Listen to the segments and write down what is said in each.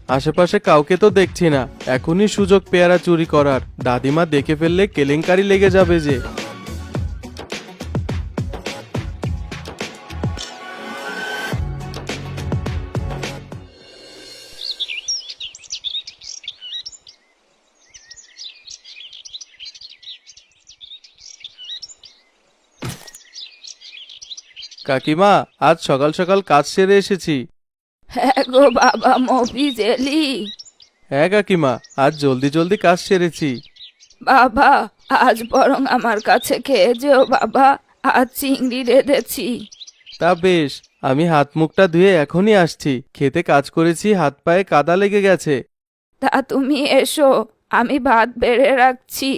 আশেপাশে কাউকে তো দেখছি না, এখনই সুযোগ পেয়ারা চুরি করার। দাদিমা দেখে ফেললে কেলেঙ্কারি লেগে যাবে যে। কাকিমা, আজ সকাল সকাল কাজ সেরে এসেছি। হ্যাঁ গো বাবা মফিজ এলি? হ্যাঁ কাকিমা, আজ জলদি জলদি কাজ সেরেছি। বাবা আজ বরং আমার কাছে খেয়ে যেও বাবা, আজ চিংড়ি রেঁধেছি। তা বেশ, আমি হাত মুখটা ধুয়ে এখনই আসছি। খেতে কাজ করেছি, হাত পায়ে কাদা লেগে গেছে। তা তুমি এসো, আমি ভাত বেড়ে রাখছি।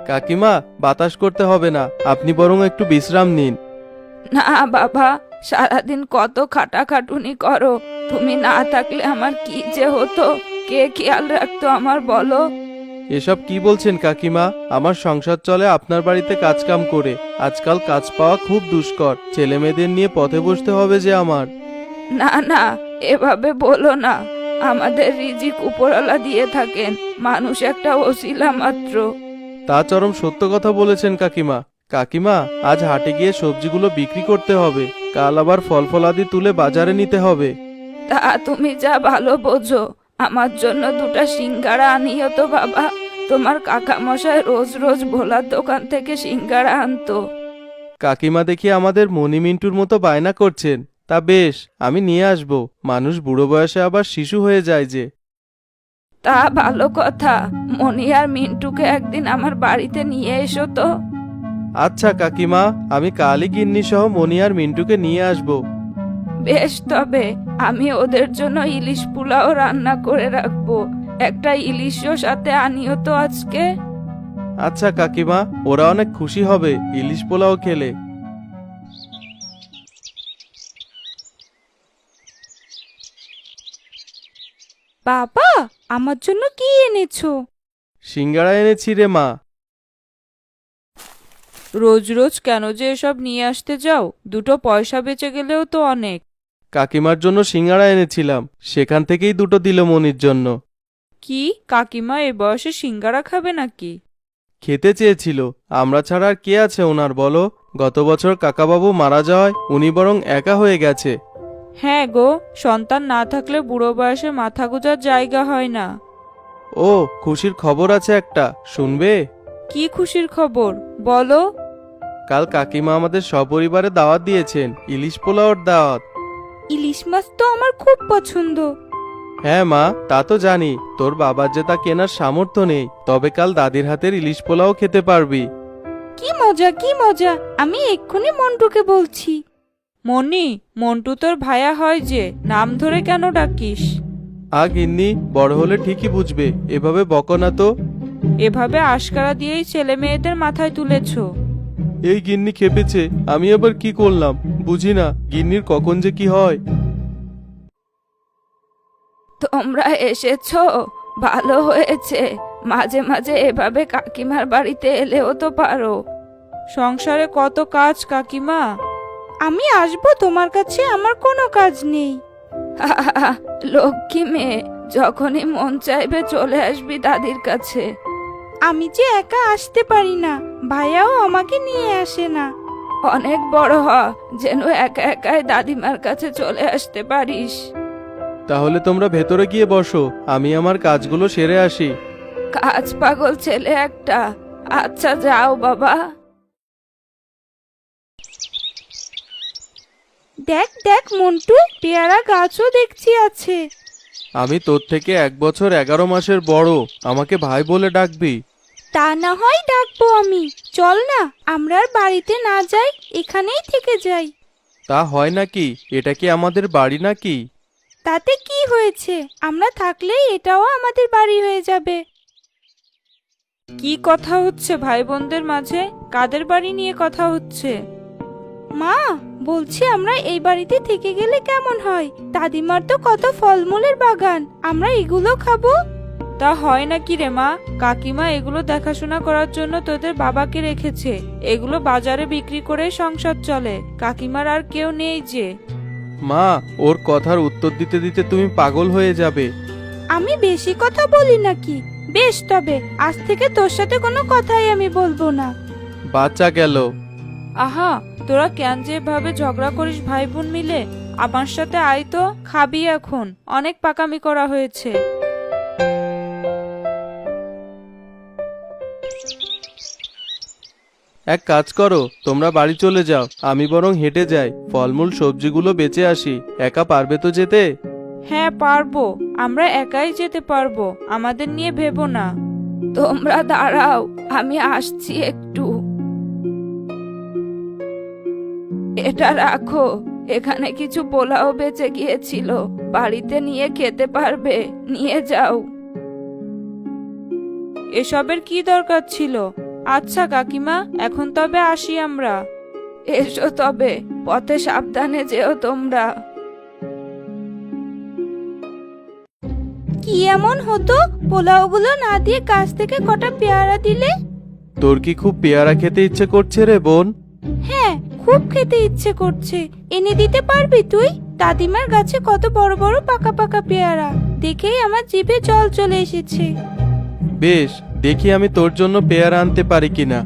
কাকিমা, বাতাস করতে হবে না, আপনি বরং একটু বিশ্রাম নিন। না বাবা, সারাদিন কত খাটাখাটুনি করো, তুমি না থাকলে আমার কি যে হতো, কে খেয়াল রাখতো আমার বলো? এসব কি বলছেন কাকিমা? আমার সংসার চলে আপনার বাড়িতে কাজকাম করে। আজকাল কাজ পাওয়া খুব দুষ্কর, ছেলে মেয়েদের নিয়ে পথে বসতে হবে যে আমার। না না, এভাবে বলো না। আমাদের রিজিক উপরওয়ালা দিয়ে থাকেন, মানুষ একটা ওসিলা মাত্র। তা চরম সত্য কথা বলেছেন কাকিমা। কাকিমা, আজ হাটে গিয়ে সবজিগুলো বিক্রি করতে হবে, কাল আবার ফল ফলাদি তুলে বাজারে নিতে হবে। তা তুমি যা ভালো বোঝো, আমার জন্য দুটা সিঙ্গারা আনিও তো বাবা। তোমার কাকা মশাই রোজ রোজ ভোলার দোকান থেকে সিঙ্গারা আনতো। কাকিমা দেখি আমাদের মনি মিন্টুর মতো বায়না করছেন। তা বেশ, আমি নিয়ে আসব। মানুষ বুড়ো বয়সে আবার শিশু হয়ে যায় যে। তা ভালো কথা, মনি আর মিন্টুকে একদিন আমার বাড়িতে নিয়ে এসো তো। আচ্ছা কাকিমা, আমি কালই গিন্নি সহ মনি আর মিন্টুকে নিয়ে আসব। বেশ, তবে আমি ওদের জন্য ইলিশ পোলাও রান্না করে রাখবো। একটা ইলিশও সাথে আনিও তো আজকে। আচ্ছা কাকিমা, ওরা অনেক খুশি হবে ইলিশ পোলাও খেলে। বাবা, আমার জন্য কি এনেছো? সিঙ্গারা এনেছি রে মা। রোজ রোজ কেন যে এসব নিয়ে আসতে যাও? দুটো পয়সা বেঁচে গেলেও তো অনেক। কাকিমার জন্য সিঙ্গারা এনেছিলাম, সেখান থেকেই দুটো দিল মনির জন্য। কি, কাকিমা এ বয়সে সিঙ্গারা খাবে নাকি? খেতে চেয়েছিল, আমরা ছাড়া আর কে আছে ওনার বলো? গত বছর কাকাবাবু মারা যাওয়ায় উনি বরং একা হয়ে গেছে। হ্যাঁ গো, সন্তান না থাকলে বুড়ো বয়সে মাথা গোঁজার জায়গা হয় না। ও, খুশির খবর আছে একটা, শুনবে? কি খুশির খবর বলো? কাল কাকিমা আমাদের সপরিবারে দাওয়াত দিয়েছেন, ইলিশ পোলাওর দাওয়াত। ইলিশ মাছ তো আমার খুব পছন্দ। হ্যাঁ মা, তা তো জানি। তোর বাবার যে তা কেনার সামর্থ্য নেই, তবে কাল দাদির হাতের ইলিশ পোলাও খেতে পারবি। কি মজা কি মজা, আমি এক্ষুনি মন্টুকে বলছি। মনি, মন্টু তোর ভায়া হয় যে, নাম ধরে কেন ডাকিস? গিন্নি, বড় হলে ঠিকই বুঝবে, এভাবে বকো না তো। এভাবে আশকারা দিয়েই ছেলে মেয়েদের মাথায় তুলেছো। এই গিন্নি খেপেছে, আমি আবার কি করলাম? বুঝি না গিন্নির কখন যে কি হয়। তোমরা এসেছো, ভালো হয়েছে। মাঝে মাঝে এভাবে কাকিমার বাড়িতে এলেও তো পারো। সংসারে কত কাজ কাকিমা। আমি আসবো তোমার কাছে, আমার কোনো কাজ নেই। লক্ষ্মী মেয়ে, যখনই মন চাইবে চলে আসবি দাদির কাছে। আমি যে একা আসতে পারি না, ভাইয়াও আমাকে নিয়ে আসে না। অনেক বড় হ, যেন একা একাই দাদিমার কাছে চলে আসতে পারিস। তাহলে তোমরা ভেতরে গিয়ে বসো, আমি আমার কাজগুলো সেরে আসি। কাজ পাগল ছেলে একটা। আচ্ছা যাও বাবা। দেখ দেখ মন্টু, পেয়ারা গাছও দেখছি আছে। আমি তোর থেকে 1 বছর 11 মাসের বড়, আমাকে ভাই বলে ডাকবি। তা না হয় ডাকবো আমি। চল না, আমরা আর বাড়িতে না যাই, এখানেই থেকে যাই। তা হয় নাকি? এটা কি আমাদের বাড়ি নাকি? তাতে কি হয়েছে, আমরা থাকলেই এটাও আমাদের বাড়ি হয়ে যাবে। কি কথা হচ্ছে ভাই বোনদের মাঝে? কাদের বাড়ি নিয়ে কথা হচ্ছে? মা, বলছি আমরা এই বাড়িতে থেকে গেলে কেমন হয়? দাদিমার তো কত ফলমূলের বাগান, আমরা এগুলো খাবো। তা হয় নাকি রে মা? কাকিমা এগুলো দেখাশোনা করার জন্য তোদের বাবাকে রেখেছে। এগুলো বাজারে বিক্রি করে সংসার চলে। কাকিমার আর কেউ নেই যে। মা, ওর কথার উত্তর দিতে দিতে তুমি পাগল হয়ে যাবে। আমি বেশি কথা বলি নাকি? বেশ, তবে আজ থেকে তোর সাথে কোনো কথাই আমি বলবো না। বাচ্চা গেল। আহা, তোরা কেন যে ভাবে ঝগড়া করিস ভাই বোন মিলে? আমার সাথে আয় তো, খাবি এখন। অনেক পাকামি করা হয়েছে। এক কাজ করো, তোমরা বাড়ি চলে যাও, আমি বরং হেঁটে যাই, ফলমূল সবজিগুলো বেচে আসি। একা পারবে তো যেতে? হ্যাঁ পারবো, আমরা একাই যেতে পারবো, আমাদের নিয়ে ভেবো না। তোমরা দাঁড়াও, আমি আসছি একটু। এটা রাখো, এখানে কিছু পোলাও বেঁচে গিয়েছিল, বাড়িতে নিয়ে খেতে পারবে, নিয়ে যাও। এসবের কি দরকার ছিল? আচ্ছা কাকিমা, এখন তবে আসি আমরা। এসো তবে, পথে সাবধানে যেও তোমরা। কি এমন হতো পোলাওগুলো না দিয়ে গাছ থেকে কটা পেয়ারা দিলে? তোর কি খুব পেয়ারা খেতে ইচ্ছে করছে রে বোন? হ্যাঁ, খুব খেতে ইচ্ছে করছে। এনে দিতে পারবি তুই? দাদিমার গাছে কত বড় বড় পাকা পাকা পেয়ারা, দেখেই আমার জিভে জল চলে এসেছে। বেশ, দেখি আমি তোর জন্য পেয়ারা আনতে পারি কিনা।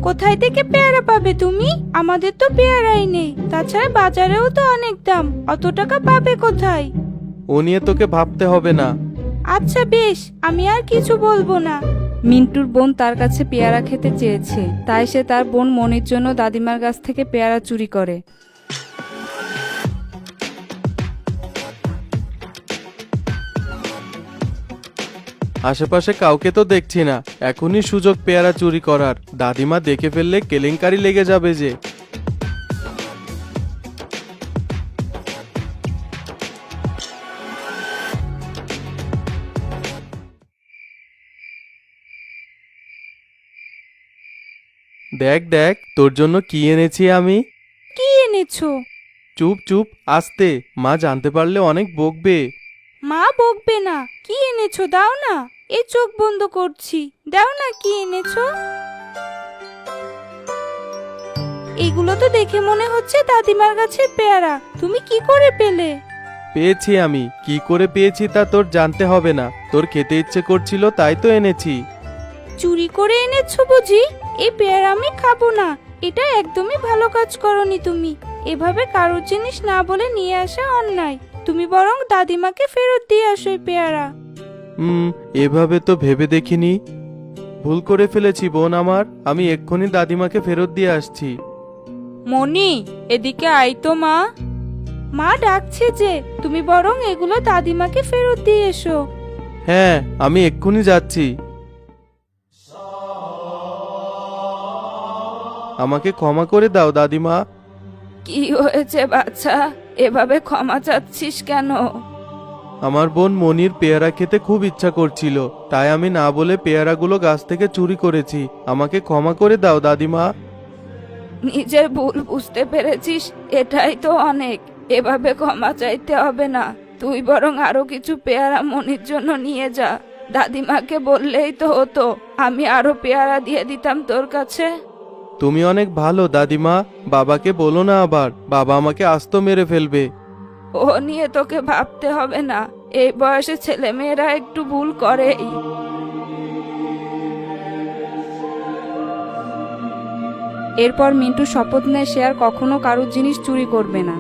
কোথায় থেকে পেয়ারা পাবে তুমি? আমাদের তো পেয়ারাই নেই, তাছাড়া বাজারেও তো অনেক দাম, অত টাকা পাবে কোথায়? ও নিয়ে তোকে ভাবতে হবে না। আচ্ছা বেশ, আমি আর কিছু বলবো না। মিন্টুর বোন তার কাছে পেয়ারা খেতে চেয়েছে, তাই সে তার বোন মনির জন্য দাদিমার কাছ থেকে পেয়ারা চুরি করে। আশেপাশে কাউকে তো দেখছি না, এখনই সুযোগ পেয়ারা চুরি করার। দাদিমা দেখে ফেললে কেলেঙ্কারি লেগে যাবে যে। দেখ দেখ, তোর জন্য কি এনেছি আমি। কি এনেছো? চুপ চুপ, আস্তে, মা জানতে পারলে অনেক বকবে। মা বকবে না। কি এনেছো দাও না, এই চোখ বন্ধ করছি, দাও না কি এনেছো। এগুলো তো দেখে মনে হচ্ছে দাদিমার গাছের পেয়ারা, তুমি কি করে পেলে? পেয়েছি আমি, কি করে পেয়েছি তা তোর জানতে হবে না। তোর খেতে ইচ্ছে করছিল তাই তো এনেছি। চুরি করে এনেছো বুঝি? এই পেয়ারা আমি খাবো না, এটা একদমই ভালো কাজ করনি তুমি। এভাবে কারোর জিনিস না বলে নিয়ে আসা অন্যায়। তুমি বরং দাদিমাকে ফেরত দিয়ে আসো এই পেয়ারা। এভাবে তো ভেবে দেখিনি। ভুল করে ফেলেছি বোন আমার, আমি এক্ষুনি দাদিমাকে ফেরত দিয়ে আসছি। মনি, এদিকে আই তো মা। মা ডাকছে যে, তুমি বরং এগুলো দাদিমাকে ফেরত দিয়ে এসো। হ্যাঁ, আমি এক্ষুনি যাচ্ছি। আমাকে ক্ষমা করে দাও দাদিমা। কি হয়েছে বাচ্চা, এভাবে ক্ষমা চাচ্ছিস কেন? আমার বোন মনির পেয়ারা খেতে খুব ইচ্ছা করছিল, তাই আমি না বলে পেয়ারাগুলো গাছ থেকে চুরি করেছি। আমাকে ক্ষমা করে দাও দাদিমা। নিজের ভুল বুঝতে পেরেছিস, এটাই তো অনেক। এভাবে ক্ষমা চাইতে হবে না। তুই বরং আরো কিছু পেয়ারা মনির জন্য নিয়ে যা। দাদিমাকে বললেই তো হতো, আমি আরো পেয়ারা দিয়ে দিতাম তোর কাছে। তুমি অনেক ভালো দাদিমা, বাবাকে বলো না আবার, বাবা আমাকে আস্ত মেরে ফেলবে। ও নিয়ে তোকে ভাবতে হবে না, এই বয়সে ছেলে মেয়েরা একটু ভুল করেই। এরপর মিন্টু শপথ নেয় সে আর কখনো কারোর জিনিস চুরি করবে না।